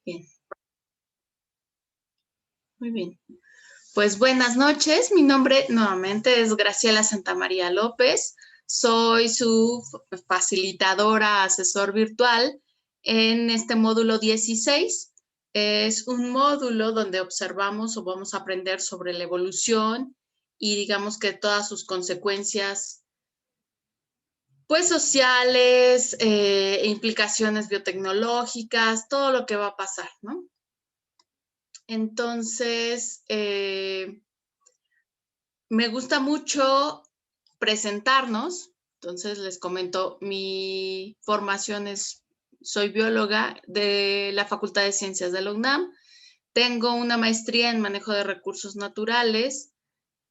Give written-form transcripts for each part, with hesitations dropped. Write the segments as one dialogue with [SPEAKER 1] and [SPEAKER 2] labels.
[SPEAKER 1] Bien. Muy bien. Pues buenas noches. Mi nombre nuevamente es Graciela Santamaría López. Soy su facilitadora, asesor virtual en este módulo 16. Es un módulo donde observamos o vamos a aprender sobre la evolución y digamos que todas sus consecuencias pues sociales, implicaciones biotecnológicas, todo lo que va a pasar, ¿no? Entonces, me gusta mucho presentarnos. Entonces, les comento, mi formación soy bióloga de la Facultad de Ciencias de la UNAM. Tengo una maestría en manejo de recursos naturales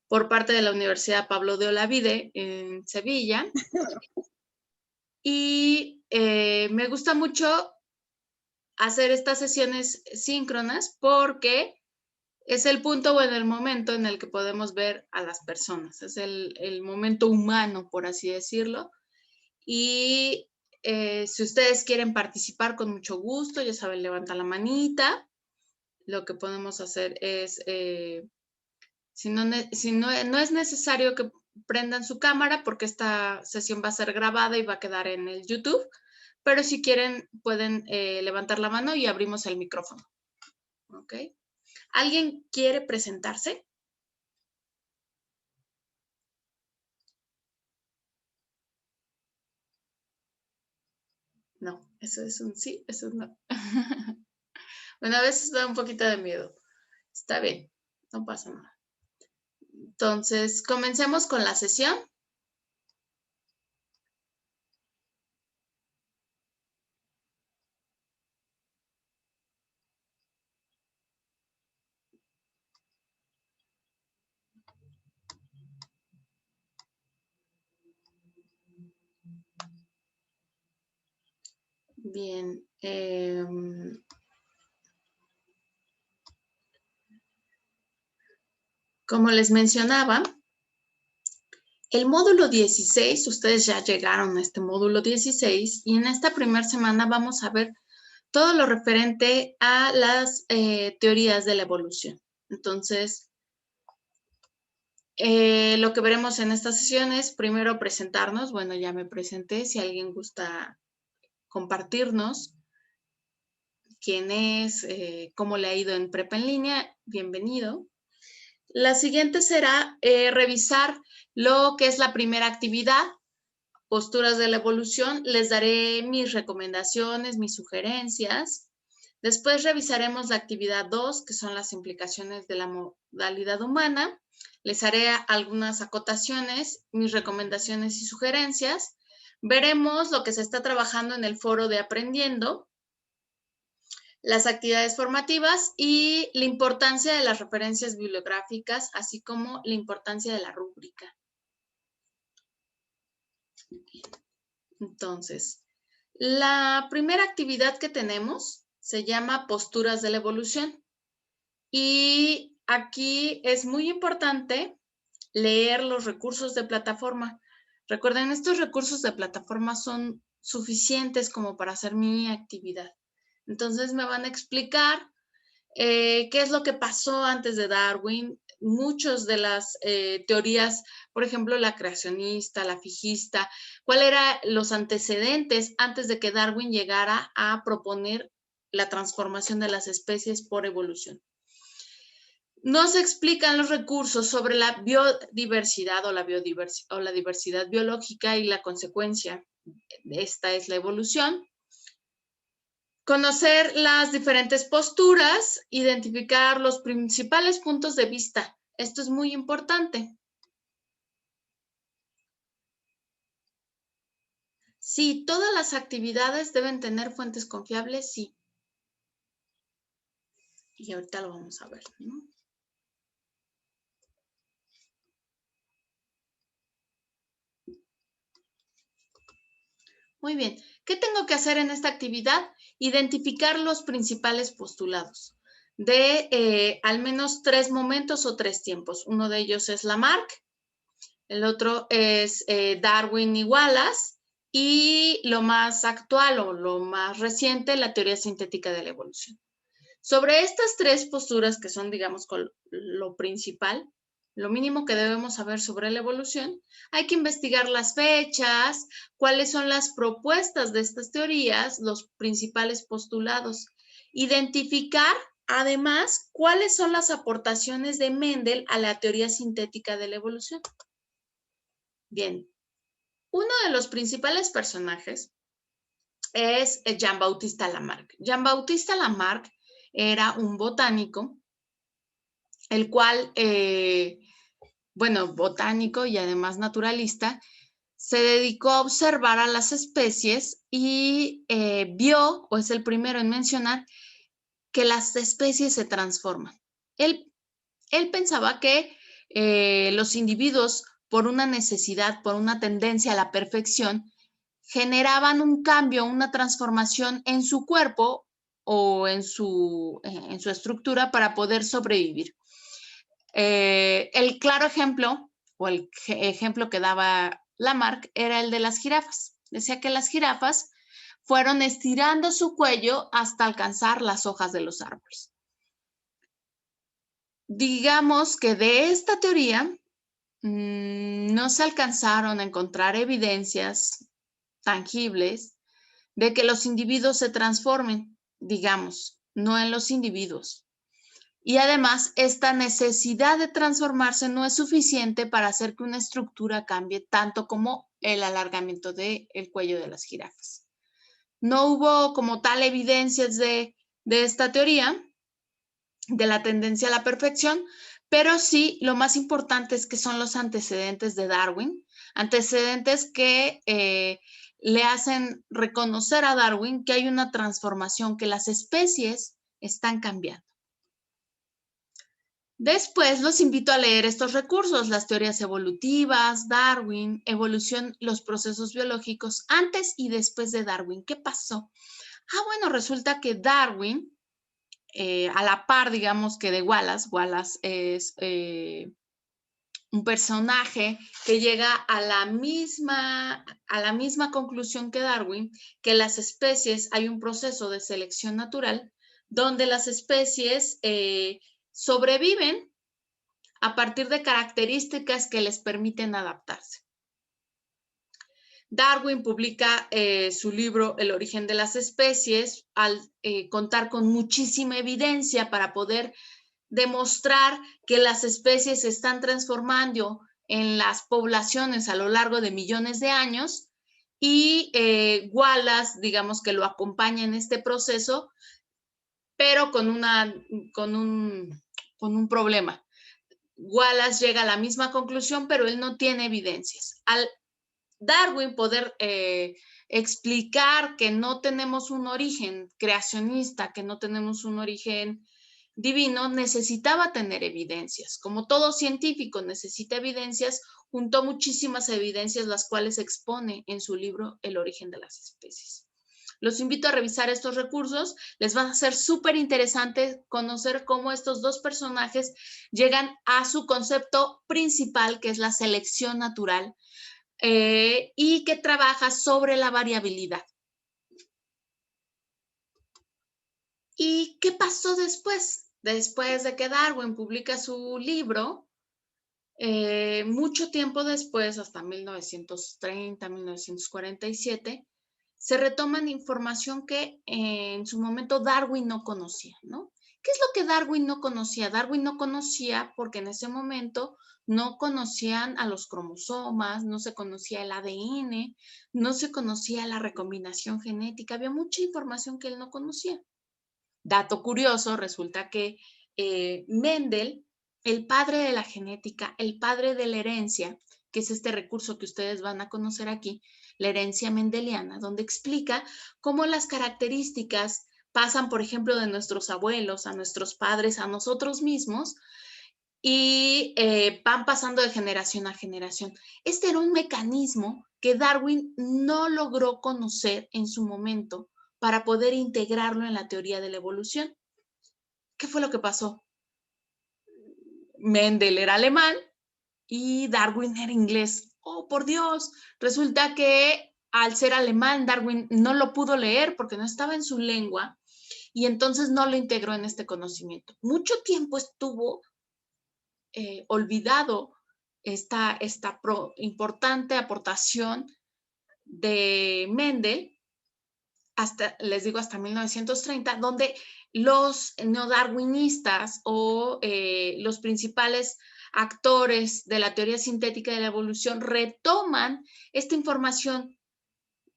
[SPEAKER 1] por parte de la Universidad Pablo de Olavide en Sevilla. Y me gusta mucho hacer estas sesiones síncronas porque es el punto o en el momento en el que podemos ver a las personas. Es el momento humano, por así decirlo. Y si ustedes quieren participar, con mucho gusto, ya saben, levanta la manita. Lo que podemos hacer es, si no es necesario que prendan su cámara, porque esta sesión va a ser grabada y va a quedar en el YouTube, pero si quieren pueden levantar la mano y abrimos el micrófono. ¿Ok? ¿Alguien quiere presentarse? No, eso es un sí, eso es no. Bueno, a veces da un poquito de miedo. Está bien, no pasa nada. Entonces, comencemos con la sesión. Bien. Como les mencionaba, el módulo 16, ustedes ya llegaron a este módulo 16 y en esta primera semana vamos a ver todo lo referente a las teorías de la evolución. Entonces, lo que veremos en esta sesión es primero presentarnos. Bueno, ya me presenté. Si alguien gusta compartirnos quién es, cómo le ha ido en prepa en línea, bienvenido. La siguiente será revisar lo que es la primera actividad, posturas de la evolución. Les daré mis recomendaciones, mis sugerencias. Después revisaremos la actividad 2, que son las implicaciones de la modalidad humana. Les haré algunas acotaciones, mis recomendaciones y sugerencias. Veremos lo que se está trabajando en el foro de Aprendiendo, las actividades formativas y la importancia de las referencias bibliográficas, así como la importancia de la rúbrica. Entonces, la primera actividad que tenemos se llama Posturas de la Evolución. Y aquí es muy importante leer los recursos de plataforma. Recuerden, estos recursos de plataforma son suficientes como para hacer mi actividad. Entonces me van a explicar qué es lo que pasó antes de Darwin. Muchas de las teorías, por ejemplo, la creacionista, la fijista, cuáles eran los antecedentes antes de que Darwin llegara a proponer la transformación de las especies por evolución. No se explican los recursos sobre la biodiversidad o la diversidad biológica y la consecuencia. Esta es la evolución. Conocer las diferentes posturas, identificar los principales puntos de vista. Esto es muy importante. Sí, todas las actividades deben tener fuentes confiables, sí. Y ahorita lo vamos a ver, ¿no? Muy bien. ¿Qué tengo que hacer en esta actividad? Identificar los principales postulados de al menos 3 momentos o 3 tiempos. Uno de ellos es Lamarck, el otro es Darwin y Wallace, y lo más actual o lo más reciente, la teoría sintética de la evolución. Sobre estas tres posturas que son, digamos, lo principal, lo mínimo que debemos saber sobre la evolución, hay que investigar las fechas, cuáles son las propuestas de estas teorías, los principales postulados, identificar además cuáles son las aportaciones de Mendel a la teoría sintética de la evolución. Bien, uno de los principales personajes es Jean-Baptiste Lamarck. Jean-Baptiste Lamarck era un botánico, el cual, bueno, botánico y además naturalista, se dedicó a observar a las especies y vio, o es el primero en mencionar, que las especies se transforman. Él pensaba que los individuos, por una necesidad, por una tendencia a la perfección, generaban un cambio, una transformación en su cuerpo o en su estructura para poder sobrevivir. El claro ejemplo, o el ejemplo que daba Lamarck, era el de las jirafas. Decía que las jirafas fueron estirando su cuello hasta alcanzar las hojas de los árboles. Digamos que de esta teoría no se alcanzaron a encontrar evidencias tangibles de que los individuos se transformen, digamos, no en los individuos. Y además, esta necesidad de transformarse no es suficiente para hacer que una estructura cambie tanto como el alargamiento del cuello de las jirafas. No hubo como tal evidencias de esta teoría, de la tendencia a la perfección, pero sí lo más importante es que son los antecedentes de Darwin, antecedentes que le hacen reconocer a Darwin que hay una transformación, que las especies están cambiando. Después los invito a leer estos recursos, las teorías evolutivas, Darwin, evolución, los procesos biológicos, antes y después de Darwin. ¿Qué pasó? Bueno, resulta que Darwin, a la par, digamos, que de Wallace, Wallace es un personaje que llega a la misma conclusión que Darwin, que las especies, hay un proceso de selección natural donde las especies sobreviven a partir de características que les permiten adaptarse. Darwin publica su libro El origen de las especies al contar con muchísima evidencia para poder demostrar que las especies se están transformando en las poblaciones a lo largo de millones de años y Wallace, digamos que lo acompaña en este proceso, pero con un problema. Wallace llega a la misma conclusión, pero él no tiene evidencias. Al Darwin poder explicar que no tenemos un origen creacionista, que no tenemos un origen divino, necesitaba tener evidencias. Como todo científico necesita evidencias, juntó muchísimas evidencias, las cuales expone en su libro El origen de las especies. Los invito a revisar estos recursos, les va a ser súper interesante conocer cómo estos dos personajes llegan a su concepto principal, que es la selección natural, y que trabaja sobre la variabilidad. ¿Y qué pasó después? Después de que Darwin publica su libro, mucho tiempo después, hasta 1930, 1947, se retoman información que en su momento Darwin no conocía, ¿no? ¿Qué es lo que Darwin no conocía? Darwin no conocía porque en ese momento no conocían a los cromosomas, no se conocía el ADN, no se conocía la recombinación genética, había mucha información que él no conocía. Dato curioso, resulta que Mendel, el padre de la genética, el padre de la herencia, que es este recurso que ustedes van a conocer aquí, la herencia mendeliana, donde explica cómo las características pasan, por ejemplo, de nuestros abuelos a nuestros padres, a nosotros mismos, y van pasando de generación a generación. Este era un mecanismo que Darwin no logró conocer en su momento para poder integrarlo en la teoría de la evolución. ¿Qué fue lo que pasó? Mendel era alemán y Darwin era inglés. ¡Oh, por Dios! Resulta que al ser alemán, Darwin no lo pudo leer porque no estaba en su lengua y entonces no lo integró en este conocimiento. Mucho tiempo estuvo olvidado esta importante aportación de Mendel, hasta, les digo, hasta 1930, donde los neodarwinistas o los principales actores de la teoría sintética de la evolución retoman esta información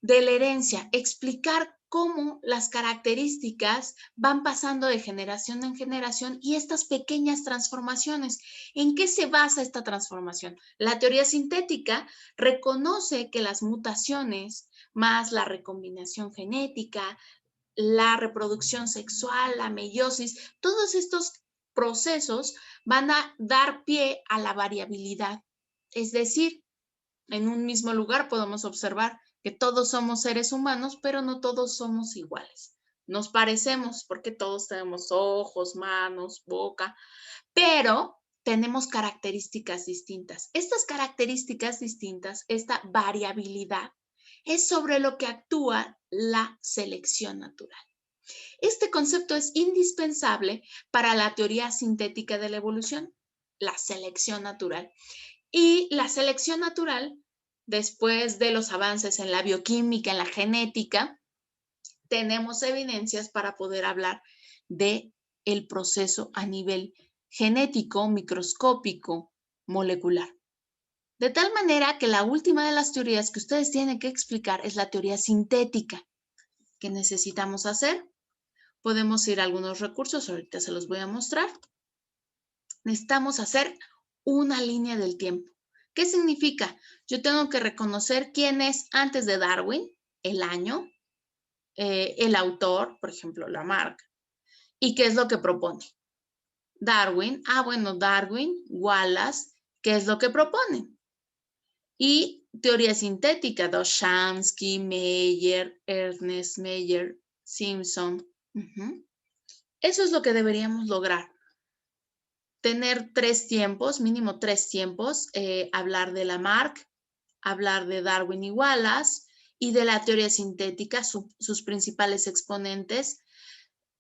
[SPEAKER 1] de la herencia, explicar cómo las características van pasando de generación en generación y estas pequeñas transformaciones. ¿En qué se basa esta transformación? La teoría sintética reconoce que las mutaciones más la recombinación genética, la reproducción sexual, la meiosis, todos estos procesos van a dar pie a la variabilidad. Es decir, en un mismo lugar podemos observar que todos somos seres humanos, pero no todos somos iguales. Nos parecemos porque todos tenemos ojos, manos, boca, pero tenemos características distintas. Estas características distintas, esta variabilidad, es sobre lo que actúa la selección natural. Este concepto es indispensable para la teoría sintética de la evolución, la selección natural. Y la selección natural, después de los avances en la bioquímica, en la genética, tenemos evidencias para poder hablar de el proceso a nivel genético, microscópico, molecular. De tal manera que la última de las teorías que ustedes tienen que explicar es la teoría sintética. ¿Qué necesitamos hacer? Podemos ir a algunos recursos, ahorita se los voy a mostrar. Necesitamos hacer una línea del tiempo. ¿Qué significa? Yo tengo que reconocer quién es antes de Darwin, el año, el autor, por ejemplo, Lamarck, y qué es lo que propone. Darwin, bueno, Darwin, Wallace, ¿qué es lo que proponen? Y teoría sintética, Doshansky, Meyer, Ernest Meyer, Simpson. Eso es lo que deberíamos lograr. Tener 3 tiempos, mínimo 3 tiempos, hablar de Lamarck, hablar de Darwin y Wallace y de la teoría sintética, sus principales exponentes,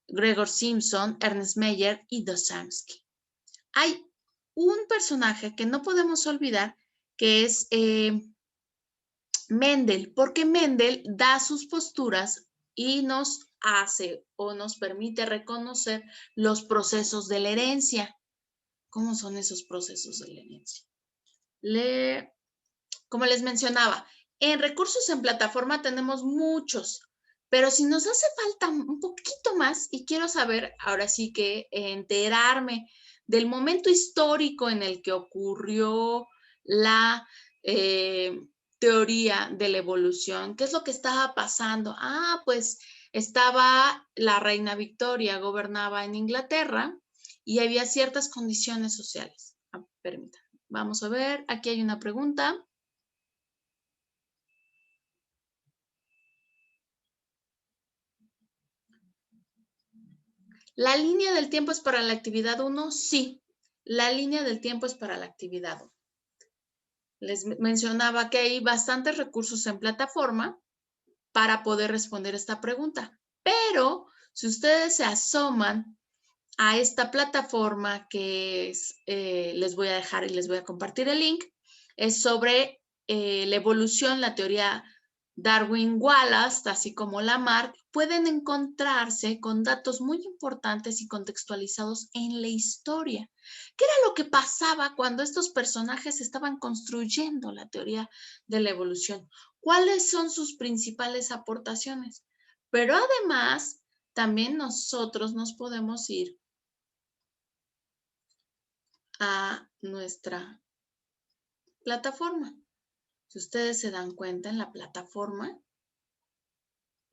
[SPEAKER 1] Gregor Simpson, Ernest Meyer y Doshansky. Hay un personaje que no podemos olvidar que es Mendel, porque Mendel da sus posturas y nos hace o nos permite reconocer los procesos de la herencia. ¿Cómo son esos procesos de la herencia? Como les mencionaba, en recursos en plataforma tenemos muchos, pero si nos hace falta un poquito más y quiero saber, ahora sí que enterarme del momento histórico en el que ocurrió la teoría de la evolución, ¿qué es lo que estaba pasando? Pues estaba la reina Victoria, gobernaba en Inglaterra y había ciertas condiciones sociales. Permítanme, vamos a ver, aquí hay una pregunta. ¿La línea del tiempo es para la actividad 1? Sí, la línea del tiempo es para la actividad 1. Les mencionaba que hay bastantes recursos en plataforma para poder responder esta pregunta, pero si ustedes se asoman a esta plataforma que es, les voy a dejar y les voy a compartir el link, es sobre la evolución, la teoría Darwin-Wallace, así como Lamarck, pueden encontrarse con datos muy importantes y contextualizados en la historia. ¿Qué era lo que pasaba cuando estos personajes estaban construyendo la teoría de la evolución? ¿Cuáles son sus principales aportaciones? Pero además, también nosotros nos podemos ir a nuestra plataforma. Si ustedes se dan cuenta, en la plataforma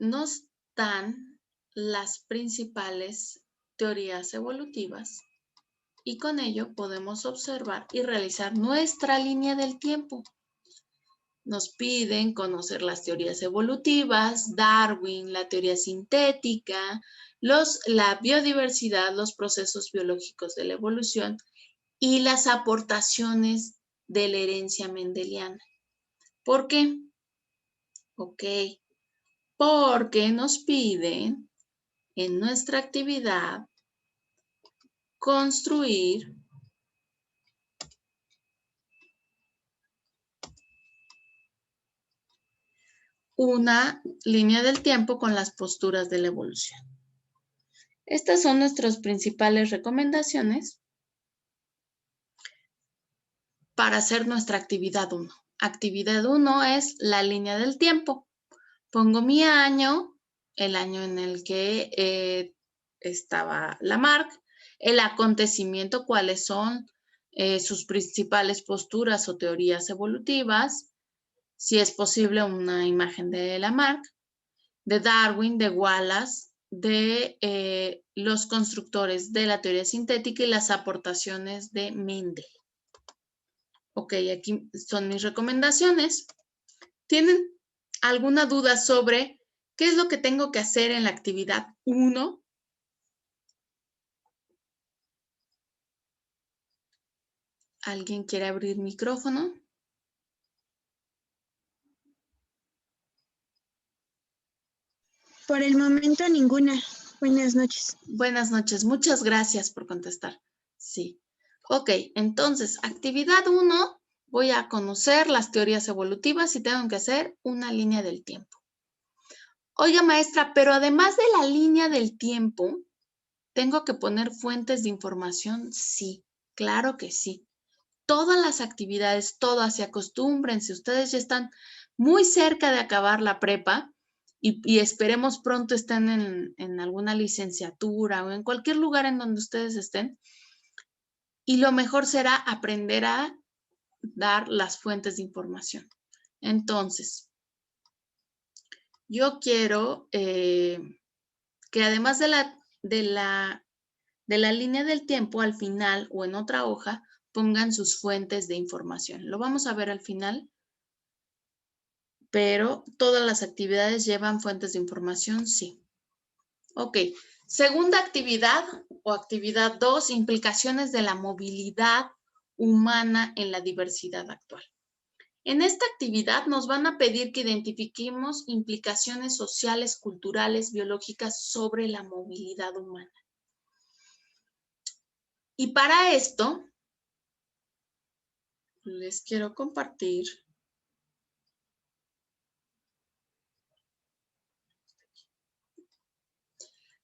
[SPEAKER 1] nos dan las principales teorías evolutivas y con ello podemos observar y realizar nuestra línea del tiempo. Nos piden conocer las teorías evolutivas, Darwin, la teoría sintética, la biodiversidad, los procesos biológicos de la evolución y las aportaciones de la herencia mendeliana. ¿Por qué? Ok, porque nos piden en nuestra actividad construir una línea del tiempo con las posturas de la evolución. Estas son nuestras principales recomendaciones para hacer nuestra actividad 1. Actividad 1 es la línea del tiempo. Pongo mi año, el año en el que estaba Lamarck, el acontecimiento, cuáles son sus principales posturas o teorías evolutivas, si es posible una imagen de Lamarck, de Darwin, de Wallace, de los constructores de la teoría sintética y las aportaciones de Mendel. Ok, aquí son mis recomendaciones. ¿Tienen alguna duda sobre qué es lo que tengo que hacer en la actividad 1? ¿Alguien quiere abrir micrófono?
[SPEAKER 2] Por el momento ninguna. Buenas noches.
[SPEAKER 1] Buenas noches, muchas gracias por contestar. Sí. Ok, entonces, actividad 1, voy a conocer las teorías evolutivas y tengo que hacer una línea del tiempo. Oiga, maestra, pero además de la línea del tiempo, ¿tengo que poner fuentes de información? Sí, claro que sí. Todas las actividades, todas, y acostúmbrense, ustedes ya están muy cerca de acabar la prepa y esperemos pronto estén en alguna licenciatura o en cualquier lugar en donde ustedes estén. Y lo mejor será aprender a dar las fuentes de información. Entonces, yo quiero que además de la línea del tiempo, al final o en otra hoja, pongan sus fuentes de información. Lo vamos a ver al final, pero todas las actividades llevan fuentes de información, sí. Ok, segunda actividad o actividad 2, implicaciones de la movilidad humana en la diversidad actual. En esta actividad nos van a pedir que identifiquemos implicaciones sociales, culturales, biológicas sobre la movilidad humana. Y para esto, les quiero compartir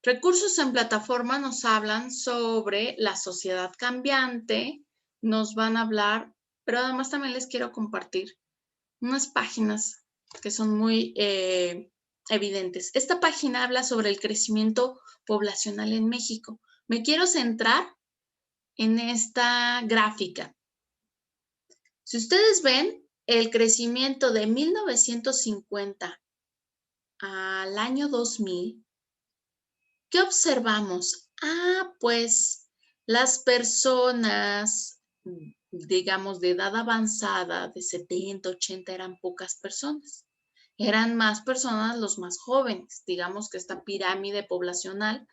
[SPEAKER 1] recursos en plataforma. Nos hablan sobre la sociedad cambiante, nos van a hablar, pero además también les quiero compartir unas páginas que son muy evidentes. Esta página habla sobre el crecimiento poblacional en México. Me quiero centrar en esta gráfica. Si ustedes ven el crecimiento de 1950 al año 2000, ¿qué observamos? Pues las personas, digamos, de edad avanzada, de 70, 80, eran pocas personas. Eran más personas los más jóvenes. Digamos que esta pirámide poblacional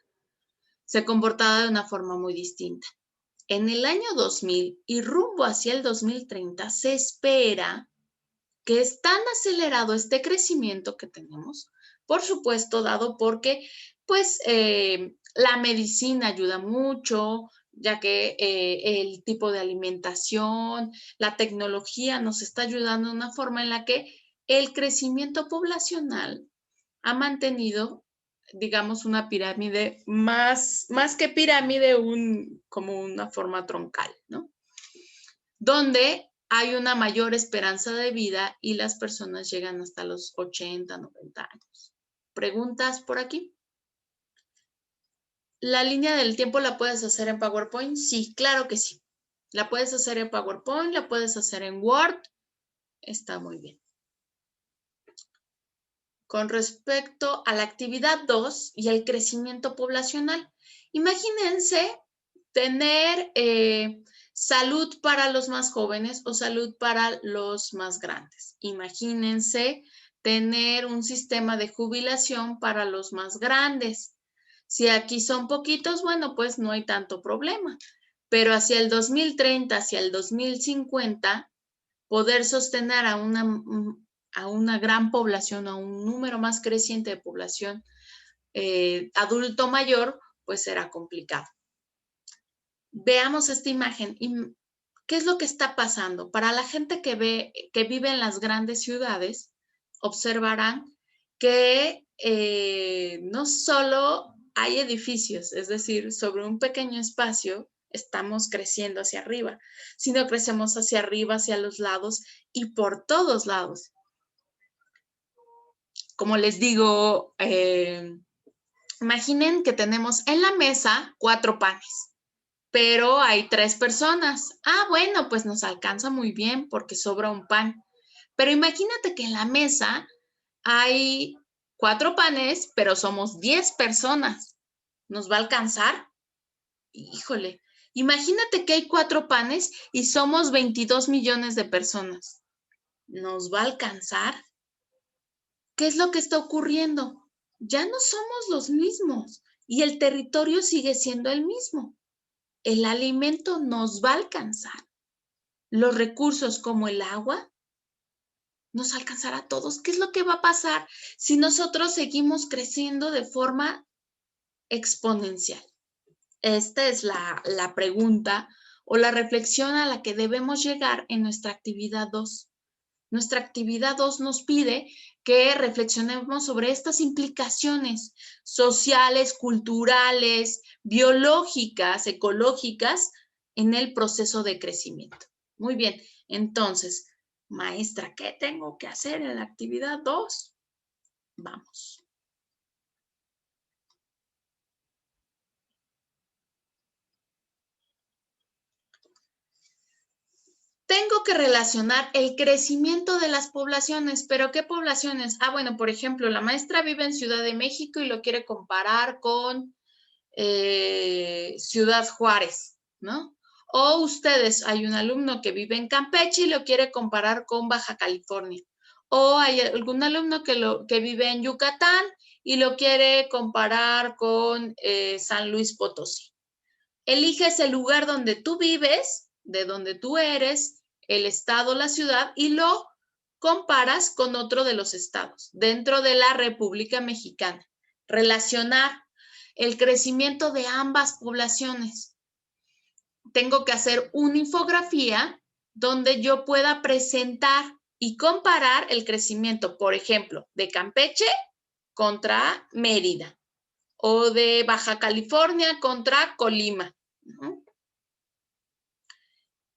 [SPEAKER 1] se comportaba de una forma muy distinta. En el año 2000 y rumbo hacia el 2030 se espera que es tan acelerado este crecimiento que tenemos, por supuesto, dado porque pues la medicina ayuda mucho, ya que el tipo de alimentación, la tecnología nos está ayudando de una forma en la que el crecimiento poblacional ha mantenido, digamos, una pirámide más que pirámide, como una forma troncal, ¿no? Donde hay una mayor esperanza de vida y las personas llegan hasta los 80, 90 años. ¿Preguntas por aquí? ¿La línea del tiempo la puedes hacer en PowerPoint? Sí, claro que sí. La puedes hacer en PowerPoint, la puedes hacer en Word. Está muy bien. Con respecto a la actividad 2 y el crecimiento poblacional, imagínense tener salud para los más jóvenes o salud para los más grandes. Imagínense tener un sistema de jubilación para los más grandes. Si aquí son poquitos, bueno, pues no hay tanto problema. Pero hacia el 2030, hacia el 2050, poder sostener a una gran población, a un número más creciente de población adulto mayor, pues será complicado. Veamos esta imagen. ¿Qué es lo que está pasando? Para la gente que vive en las grandes ciudades, observarán que no solo hay edificios, es decir, sobre un pequeño espacio estamos creciendo hacia arriba, sino crecemos hacia arriba, hacia los lados y por todos lados. Como les digo, imaginen que tenemos en la mesa 4 panes, pero hay 3 personas. Ah, bueno, pues nos alcanza muy bien porque sobra un pan. Pero imagínate que en la mesa hay 4 panes, pero somos 10 personas. ¿Nos va a alcanzar? Híjole, imagínate que hay 4 panes y somos 22 millones de personas. ¿Nos va a alcanzar? ¿Qué es lo que está ocurriendo? Ya no somos los mismos y el territorio sigue siendo el mismo. El alimento nos va a alcanzar. Los recursos como el agua nos alcanzará a todos. ¿Qué es lo que va a pasar si nosotros seguimos creciendo de forma exponencial? Esta es la pregunta o la reflexión a la que debemos llegar en nuestra actividad 2. Nuestra actividad 2 nos pide que reflexionemos sobre estas implicaciones sociales, culturales, biológicas, ecológicas en el proceso de crecimiento. Muy bien, entonces, maestra, ¿qué tengo que hacer en la actividad 2? Vamos. Tengo que relacionar el crecimiento de las poblaciones, pero ¿qué poblaciones? Ah, bueno, por ejemplo, la maestra vive en Ciudad de México y lo quiere comparar con Ciudad Juárez, ¿no? O ustedes, hay un alumno que vive en Campeche y lo quiere comparar con Baja California. O hay algún alumno que vive en Yucatán y lo quiere comparar con San Luis Potosí. Eliges el lugar donde tú vives, de donde tú eres, el estado, la ciudad, y lo comparas con otro de los estados dentro de la República Mexicana. Relacionar el crecimiento de ambas poblaciones. Tengo que hacer una infografía donde yo pueda presentar y comparar el crecimiento, por ejemplo, de Campeche contra Mérida o de Baja California contra Colima.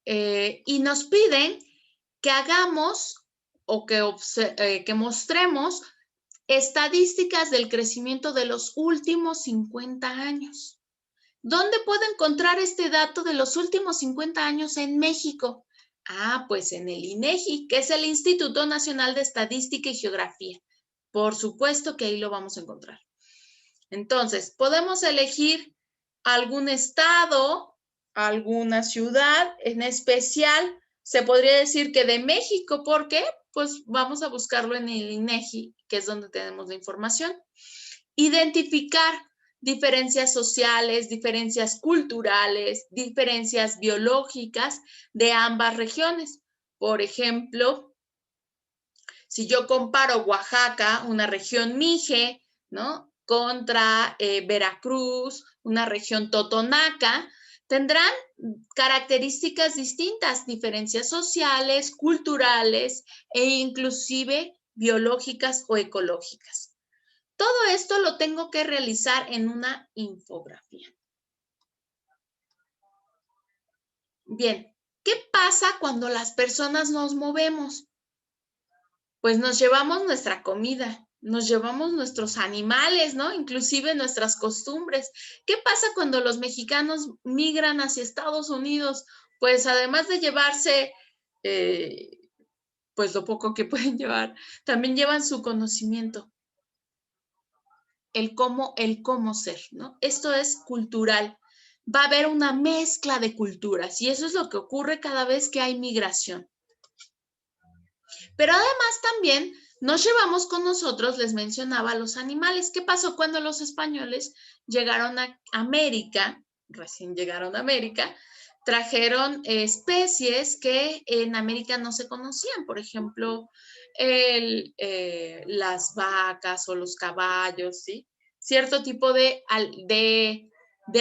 [SPEAKER 1] Y nos piden que hagamos o que mostremos estadísticas del crecimiento de los últimos 50 años. ¿Dónde puedo encontrar este dato de los últimos 50 años en México? Ah, pues en el INEGI, que es el Instituto Nacional de Estadística y Geografía. Por supuesto que ahí lo vamos a encontrar. Entonces, podemos elegir algún estado, alguna ciudad en especial. Se podría decir que de México, ¿por qué? Pues vamos a buscarlo en el INEGI, que es donde tenemos la información. Identificar diferencias sociales, diferencias culturales, diferencias biológicas de ambas regiones. Por ejemplo, si yo comparo Oaxaca, una región Mije, ¿no?, contra Veracruz, una región Totonaca, tendrán características distintas, diferencias sociales, culturales e inclusive biológicas o ecológicas. Todo esto lo tengo que realizar en una infografía. Bien, ¿qué pasa cuando las personas nos movemos? Pues nos llevamos nuestra comida, nos llevamos nuestros animales, ¿no? Inclusive nuestras costumbres. ¿Qué pasa cuando los mexicanos migran hacia Estados Unidos? Pues además de llevarse, pues lo poco que pueden llevar, también llevan su conocimiento. El cómo ser, ¿no? Esto es cultural. Va a haber una mezcla de culturas y eso es lo que ocurre cada vez que hay migración. Pero además también nos llevamos con nosotros, les mencionaba, los animales. ¿Qué pasó cuando los españoles llegaron a América? Recién llegaron a América, trajeron especies que en América no se conocían, por ejemplo, las vacas o los caballos, ¿sí? cierto tipo de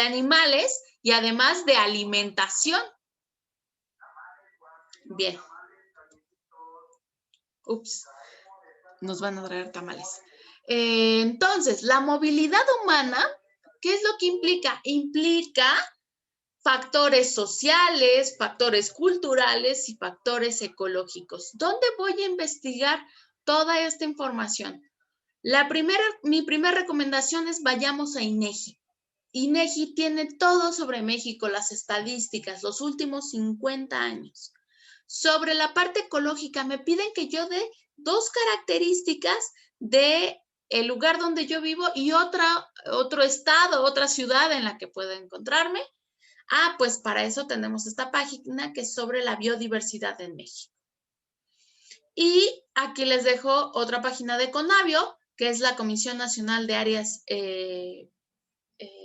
[SPEAKER 1] animales y además de alimentación. Bien. Ups, nos van a traer tamales. Entonces, la movilidad humana, ¿qué es lo que implica? Implica factores sociales, factores culturales y factores ecológicos. ¿Dónde voy a investigar toda esta información? Mi primera recomendación es vayamos a INEGI. INEGI tiene todo sobre México, las estadísticas, los últimos 50 años. Sobre la parte ecológica, me piden que yo dé 2 características de el lugar donde yo vivo y otro estado, otra ciudad en la que puedo encontrarme. Pues para eso tenemos esta página que es sobre la biodiversidad en México. Y aquí les dejo otra página de CONABIO, que es la Comisión Nacional de Áreas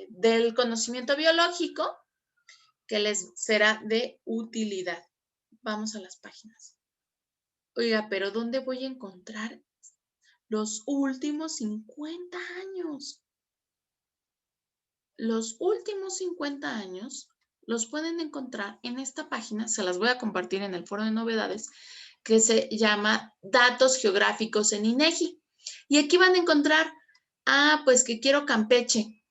[SPEAKER 1] del Conocimiento Biológico, que les será de utilidad. Vamos a las páginas. Oiga, pero ¿dónde voy a encontrar los últimos 50 años? Los últimos 50 años los pueden encontrar en esta página, se las voy a compartir en el foro de novedades, que se llama Datos Geográficos en INEGI. Y aquí van a encontrar, pues que quiero Campeche.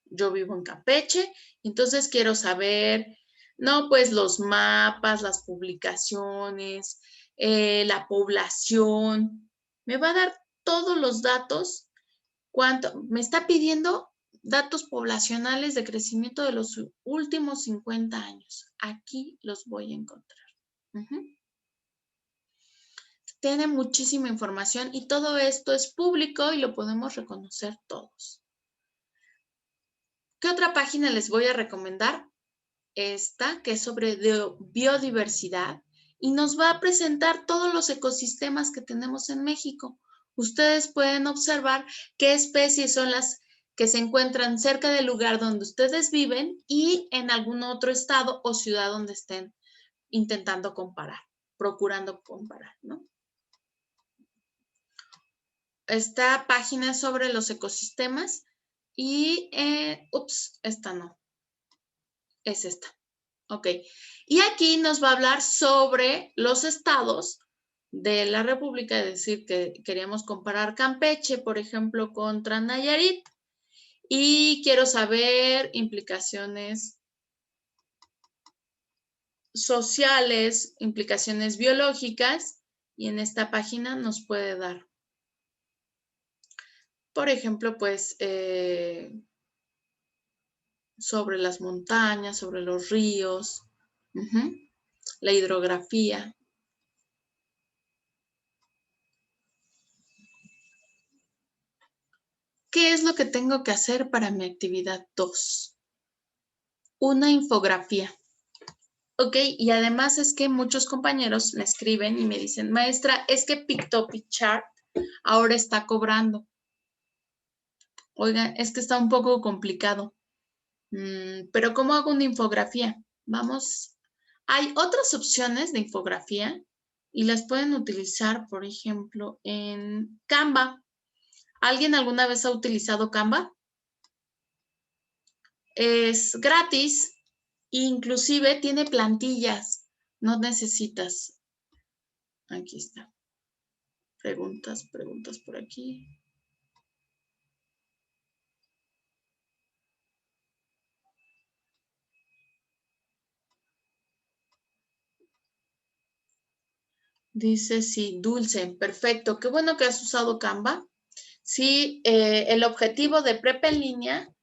[SPEAKER 1] Yo vivo en Campeche, entonces quiero saber, no, pues los mapas, las publicaciones, la población. Me va a dar todos los datos. Me está pidiendo datos poblacionales de crecimiento de los últimos 50 años. Aquí los voy a encontrar. Tiene muchísima información y todo esto es público y lo podemos reconocer todos. ¿Qué otra página les voy a recomendar? Esta, que es sobre biodiversidad y nos va a presentar todos los ecosistemas que tenemos en México. Ustedes pueden observar qué especies son las que se encuentran cerca del lugar donde ustedes viven y en algún otro estado o ciudad donde estén intentando comparar, procurando comparar, ¿no? Esta página es sobre los ecosistemas y, esta no, es esta. Ok, y aquí nos va a hablar sobre los estados de la República, es decir, que queríamos comparar Campeche, por ejemplo, contra Nayarit, y quiero saber implicaciones sociales, implicaciones biológicas, y en esta página nos puede dar, por ejemplo, pues, sobre las montañas, sobre los ríos, la hidrografía. ¿Qué es lo que tengo que hacer para mi actividad 2? Una infografía. Ok, y además es que muchos compañeros me escriben y me dicen, maestra, es que Pictopichart ahora está cobrando. Oigan, es que está un poco complicado. Pero ¿cómo hago una infografía? Vamos, hay otras opciones de infografía y las pueden utilizar, por ejemplo, en Canva. ¿Alguien alguna vez ha utilizado Canva? Es gratis, inclusive tiene plantillas, no necesitas. Aquí está. Preguntas por aquí. Dice, sí, Dulce, perfecto. Qué bueno que has usado Canva. Sí, el objetivo de Prepa en línea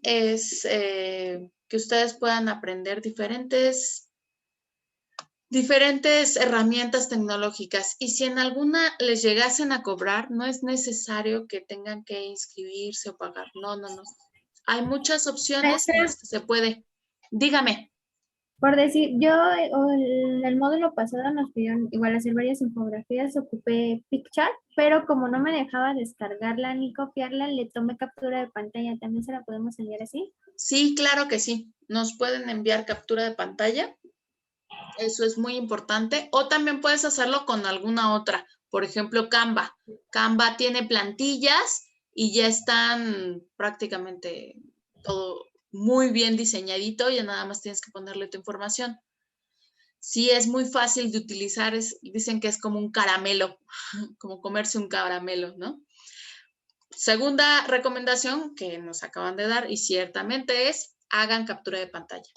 [SPEAKER 1] es que ustedes puedan aprender diferentes herramientas tecnológicas y si en alguna les llegasen a cobrar, no es necesario que tengan que inscribirse o pagar. No. Hay muchas opciones en las que se puede. Dígame.
[SPEAKER 3] Por decir, yo en el módulo pasado nos pidieron igual hacer varias infografías, ocupé PicChart, pero como no me dejaba descargarla ni copiarla, le tomé captura de pantalla. ¿También se la podemos enviar así?
[SPEAKER 1] Sí, claro que sí. Nos pueden enviar captura de pantalla. Eso es muy importante. O también puedes hacerlo con alguna otra. Por ejemplo, Canva. Canva tiene plantillas y ya están prácticamente todo muy bien diseñadito, ya nada más tienes que ponerle tu información. Sí, es muy fácil de utilizar, dicen que es como un caramelo, como comerse un caramelo, ¿no? Segunda recomendación que nos acaban de dar, y ciertamente es, hagan captura de pantalla.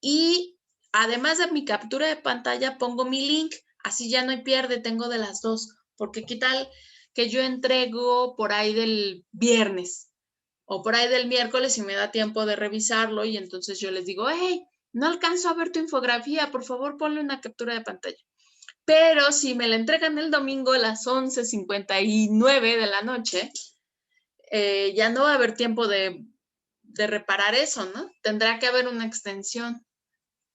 [SPEAKER 1] Y además de mi captura de pantalla, pongo mi link, así ya no hay pierde, tengo de las dos, porque qué tal que yo entrego por ahí del viernes o por ahí del miércoles y me da tiempo de revisarlo y entonces yo les digo, hey, no alcanzo a ver tu infografía, por favor ponle una captura de pantalla. Pero si me la entregan el domingo a las 11:59 de la noche, ya no va a haber tiempo de reparar eso, ¿no? Tendrá que haber una extensión.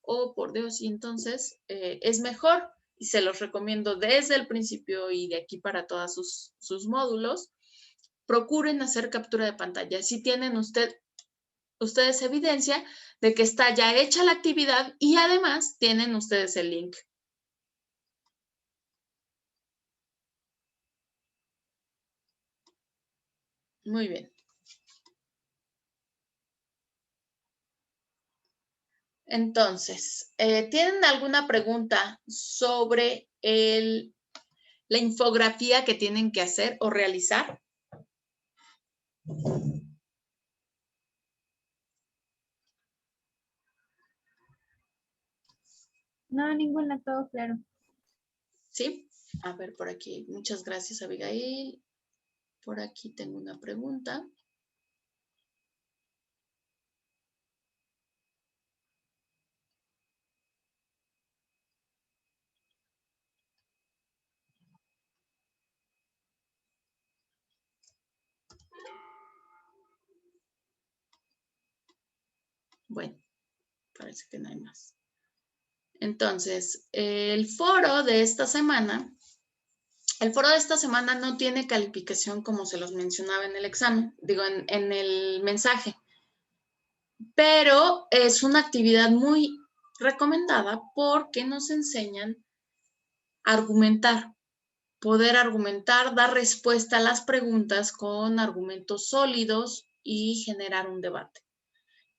[SPEAKER 1] Oh, por Dios, y entonces es mejor, y se los recomiendo desde el principio y de aquí para todos sus módulos, procuren hacer captura de pantalla. Si tienen ustedes evidencia de que está ya hecha la actividad y además tienen ustedes el link. Muy bien. Entonces, ¿tienen alguna pregunta sobre la infografía que tienen que hacer o realizar?
[SPEAKER 3] No, ninguna, todo claro.
[SPEAKER 1] ¿Sí? A ver, por aquí. Muchas gracias, Abigail. Por aquí tengo una pregunta. Bueno, parece que no hay más. Entonces, el foro de esta semana no tiene calificación como se los mencionaba en el examen, digo, en el mensaje, pero es una actividad muy recomendada porque nos enseñan a argumentar, poder argumentar, dar respuesta a las preguntas con argumentos sólidos y generar un debate.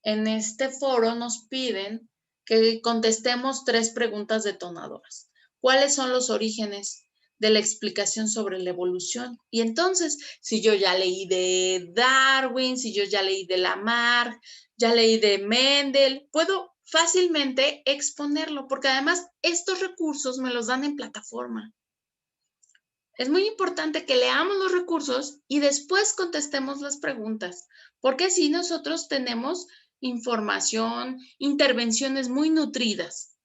[SPEAKER 1] En este foro nos piden que contestemos 3 preguntas detonadoras. ¿Cuáles son los orígenes de la explicación sobre la evolución? Y entonces, si yo ya leí de Darwin, si yo ya leí de Lamarck, ya leí de Mendel, puedo fácilmente exponerlo, porque además estos recursos me los dan en plataforma. Es muy importante que leamos los recursos y después contestemos las preguntas, porque así nosotros tenemos información, intervenciones muy nutridas.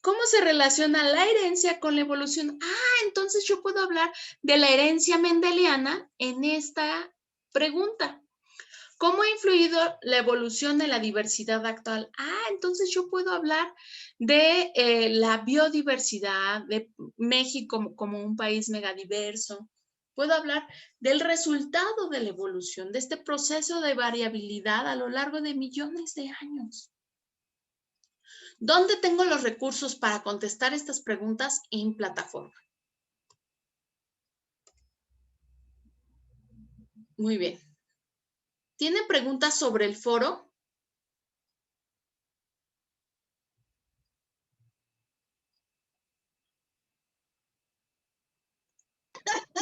[SPEAKER 1] ¿Cómo se relaciona la herencia con la evolución? Entonces yo puedo hablar de la herencia mendeliana en esta pregunta. ¿Cómo ha influido la evolución en la diversidad actual? Entonces yo puedo hablar de la biodiversidad, de México como un país megadiverso. Puedo hablar del resultado de la evolución, de este proceso de variabilidad a lo largo de millones de años. ¿Dónde tengo los recursos para contestar estas preguntas? En plataforma. Muy bien. ¿Tienen preguntas sobre el foro?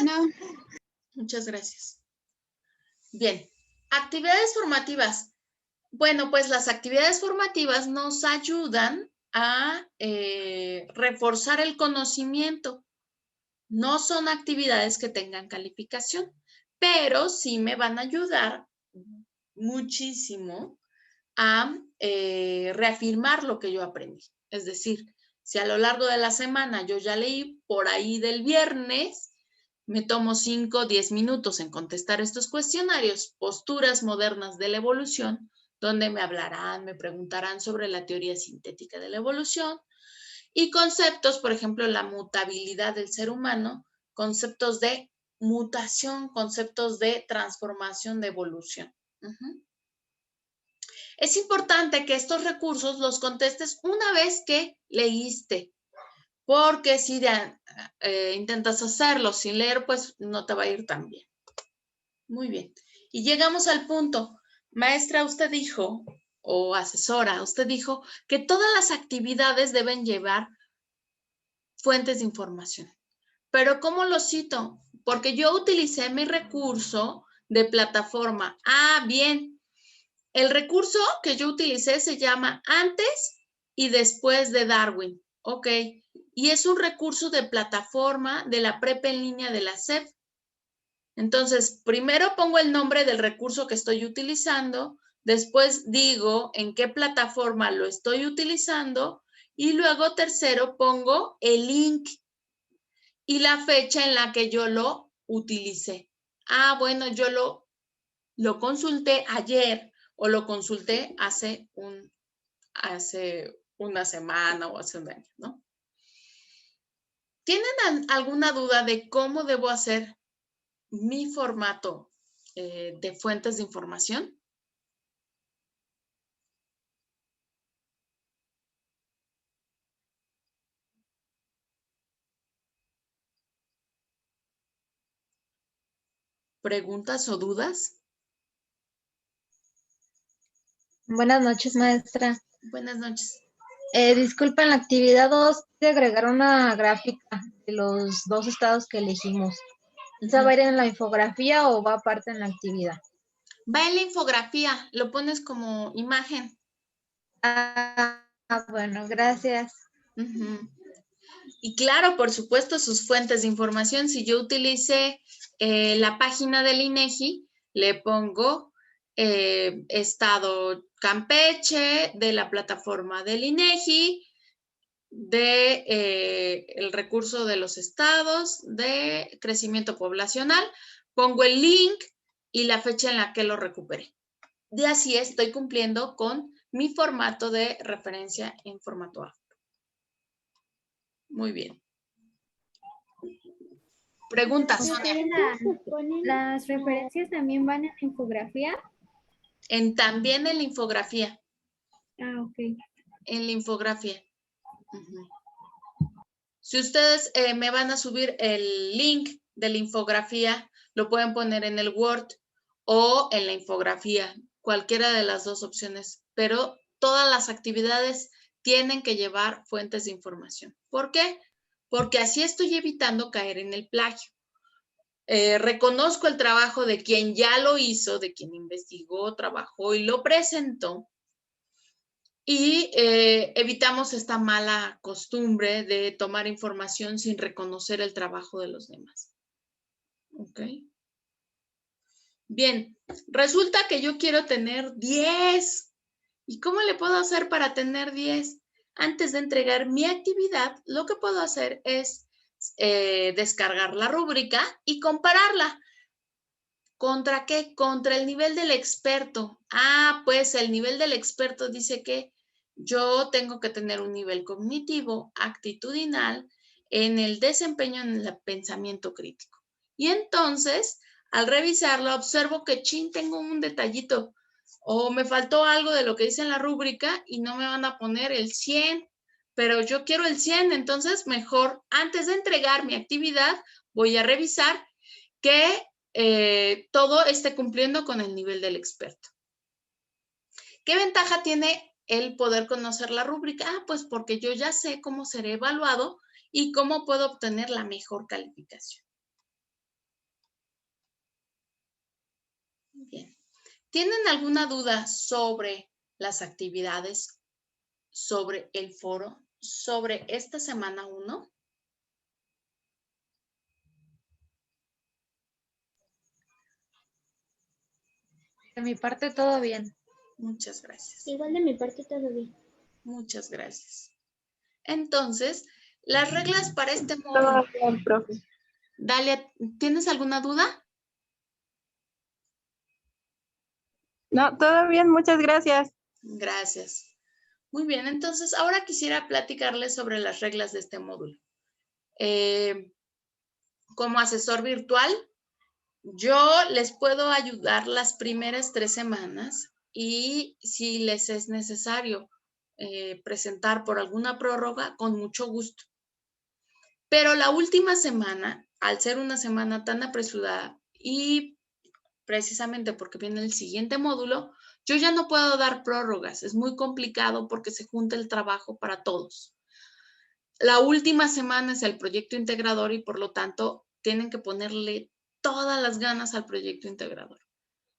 [SPEAKER 2] No.
[SPEAKER 1] Muchas gracias. Bien, actividades formativas. Bueno, pues las actividades formativas nos ayudan a reforzar el conocimiento. No son actividades que tengan calificación, pero sí me van a ayudar muchísimo a reafirmar lo que yo aprendí. Es decir, si a lo largo de la semana yo ya leí, por ahí del viernes, me tomo 5 o 10 minutos en contestar estos cuestionarios, posturas modernas de la evolución, donde me hablarán, me preguntarán sobre la teoría sintética de la evolución y conceptos, por ejemplo, la mutabilidad del ser humano, conceptos de mutación, conceptos de transformación, de evolución. Es importante que estos recursos los contestes una vez que leíste, porque si intentas hacerlo sin leer, pues no te va a ir tan bien. Muy bien. Y llegamos al punto. Maestra, usted dijo, o asesora, usted dijo que todas las actividades deben llevar fuentes de información. Pero ¿cómo lo cito? Porque yo utilicé mi recurso de plataforma. Ah, bien. El recurso que yo utilicé se llama Antes y Después de Darwin. Ok. Y es un recurso de plataforma de la prepa en línea de la SEP. Entonces, primero pongo el nombre del recurso que estoy utilizando, después digo en qué plataforma lo estoy utilizando y luego tercero pongo el link y la fecha en la que yo lo utilicé. Ah, bueno, yo lo consulté ayer o lo consulté hace una semana o hace un año, ¿no? ¿Tienen alguna duda de cómo debo hacer mi formato de fuentes de información? ¿Preguntas o dudas?
[SPEAKER 4] Buenas noches, maestra.
[SPEAKER 1] Buenas noches.
[SPEAKER 4] Disculpa, en la actividad 2 de agregar una gráfica de los 2 estados que elegimos. ¿Esa va a ir en la infografía o va aparte en la actividad?
[SPEAKER 1] Va en la infografía, lo pones como imagen.
[SPEAKER 4] Ah, bueno, gracias.
[SPEAKER 1] Y claro, por supuesto, sus fuentes de información. Si yo utilicé la página del INEGI, le pongo estado Campeche, de la plataforma del INEGI, de el recurso de los estados, de crecimiento poblacional, pongo el link y la fecha en la que lo recuperé. Y así estoy cumpliendo con mi formato de referencia en formato A. Muy bien. Preguntas, Sonia.
[SPEAKER 3] ¿Las referencias también van en la infografía?
[SPEAKER 1] También en la infografía.
[SPEAKER 3] Ah, ok.
[SPEAKER 1] En la infografía. Si ustedes me van a subir el link de la infografía, lo pueden poner en el Word o en la infografía, cualquiera de las dos opciones, pero todas las actividades tienen que llevar fuentes de información. ¿Por qué? Porque así estoy evitando caer en el plagio. Reconozco el trabajo de quien ya lo hizo, de quien investigó, trabajó y lo presentó. Y evitamos esta mala costumbre de tomar información sin reconocer el trabajo de los demás. ¿Ok? Bien, resulta que yo quiero tener 10. ¿Y cómo le puedo hacer para tener 10? Antes de entregar mi actividad, lo que puedo hacer es descargar la rúbrica y compararla. ¿Contra qué? Contra el nivel del experto. Ah, pues el nivel del experto dice que yo tengo que tener un nivel cognitivo, actitudinal, en el desempeño, en el pensamiento crítico. Y entonces, al revisarlo, observo que tengo un detallito o me faltó algo de lo que dice en la rúbrica y no me van a poner el 100, pero yo quiero el 100, entonces mejor antes de entregar mi actividad voy a revisar que todo esté cumpliendo con el nivel del experto. ¿Qué ventaja tiene el poder conocer la rúbrica? Ah, pues porque yo ya sé cómo seré evaluado y cómo puedo obtener la mejor calificación. Bien. ¿Tienen alguna duda sobre las actividades, sobre el foro, sobre esta semana 1?
[SPEAKER 4] De mi parte, todo bien.
[SPEAKER 1] Muchas gracias.
[SPEAKER 3] Igual de mi parte todo bien.
[SPEAKER 1] Muchas gracias. Entonces, las reglas para este módulo.
[SPEAKER 2] Todo bien, profe.
[SPEAKER 1] Dalia, ¿tienes alguna duda?
[SPEAKER 2] No, todo bien, muchas gracias.
[SPEAKER 1] Gracias. Muy bien, entonces ahora quisiera platicarles sobre las reglas de este módulo. Como asesor virtual, yo les puedo ayudar las primeras 3 semanas y si les es necesario presentar por alguna prórroga, con mucho gusto. Pero la última semana, al ser una semana tan apresurada y precisamente porque viene el siguiente módulo, yo ya no puedo dar prórrogas. Es muy complicado porque se junta el trabajo para todos. La última semana es el proyecto integrador y por lo tanto tienen que ponerle todas las ganas al proyecto integrador.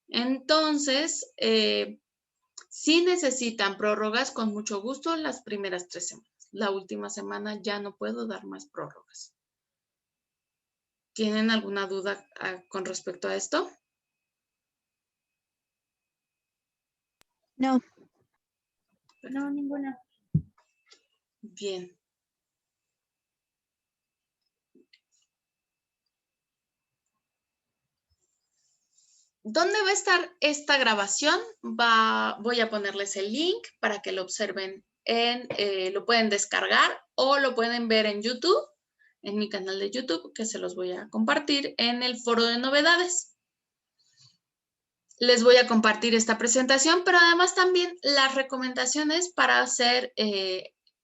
[SPEAKER 1] Entonces, si necesitan prórrogas, con mucho gusto las primeras 3 semanas. La última semana ya no puedo dar más prórrogas. ¿Tienen alguna duda con respecto a esto?
[SPEAKER 2] No.
[SPEAKER 3] No, ninguna.
[SPEAKER 1] Bien. ¿Dónde va a estar esta grabación? Voy a ponerles el link para que lo observen. Lo pueden descargar o lo pueden ver en YouTube, en mi canal de YouTube, que se los voy a compartir en el foro de novedades. Les voy a compartir esta presentación, pero además también las recomendaciones para hacer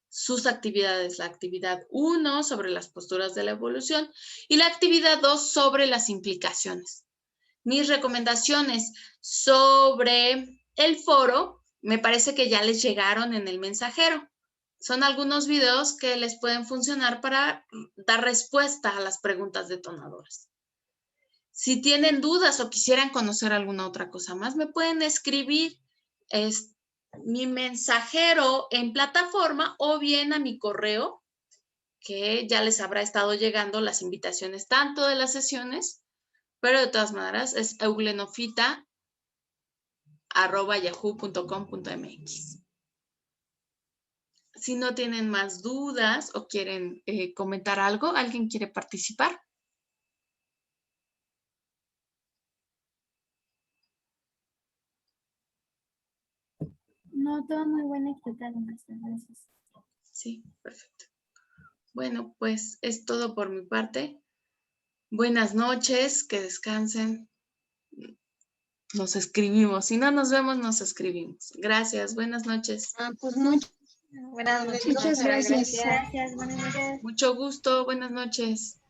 [SPEAKER 1] sus actividades. La actividad 1 sobre las posturas de la evolución y la actividad 2 sobre las implicaciones. Mis recomendaciones sobre el foro, me parece que ya les llegaron en el mensajero. Son algunos videos que les pueden funcionar para dar respuesta a las preguntas detonadoras. Si tienen dudas o quisieran conocer alguna otra cosa más, me pueden escribir mi mensajero en plataforma o bien a mi correo, que ya les habrá estado llegando las invitaciones tanto de las sesiones, pero de todas maneras es eulenofita@yahoo.com.mx. Si no tienen más dudas o quieren comentar algo, ¿alguien quiere participar?
[SPEAKER 3] No, todo muy bueno explicado, maestra. Gracias.
[SPEAKER 1] Sí, perfecto. Bueno, pues es todo por mi parte. Buenas noches, que descansen. Nos escribimos. Si no nos vemos, nos escribimos. Gracias, buenas noches.
[SPEAKER 4] Pues buenas noches.
[SPEAKER 2] Muchas gracias.
[SPEAKER 3] Gracias, buenas noches.
[SPEAKER 1] Mucho gusto, buenas noches.